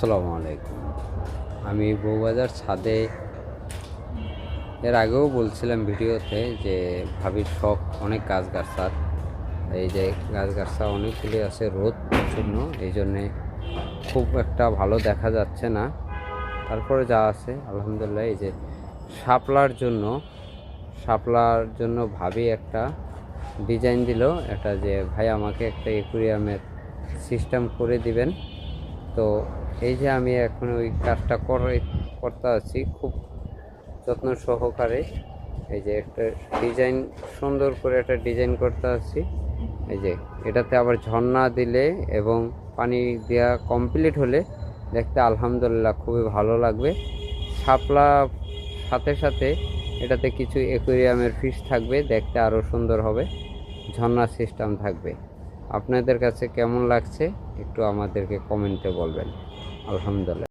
আসসালামু আলাইকুম। আমি বউবাজার ছাদে এর আগেও বলছিলাম ভিডিওতে যে ভাবির শখ অনেক গাছগাছার। এই যে গাছগাছা অনেকগুলি আছে, রোদ জন্য এই জন্যে খুব একটা ভালো দেখা যাচ্ছে না। তারপরে যা আছে আলহামদুলিল্লাহ। এই যে শাপলার জন্য ভাবি একটা ডিজাইন দিল, এটা যে ভাই আমাকে একটা একুরিয়ামের সিস্টেম করে দিবেন। তো এই যে আমি এখন ওই কাজটা করতে আছি খুব যত্ন সহকারে। এই যে একটা ডিজাইন, সুন্দর করে একটা ডিজাইন করতে আছি। এই যে এটাতে আবার ঝর্ণা দিলে এবং পানি দেওয়া কমপ্লিট হলে দেখতে আলহামদুলিল্লাহ খুবই ভালো লাগবে। শাপলা সাথে সাথে এটাতে কিছু অ্যাকুয়ারিয়ামের ফিশ থাকবে, দেখতে আরও সুন্দর হবে। ঝর্ণা সিস্টেম থাকবে। আপনাদের কাছে কেমন লাগছে একটু আমাদেরকে কমেন্টে বলবেন। আলহামদুলিল্লাহ।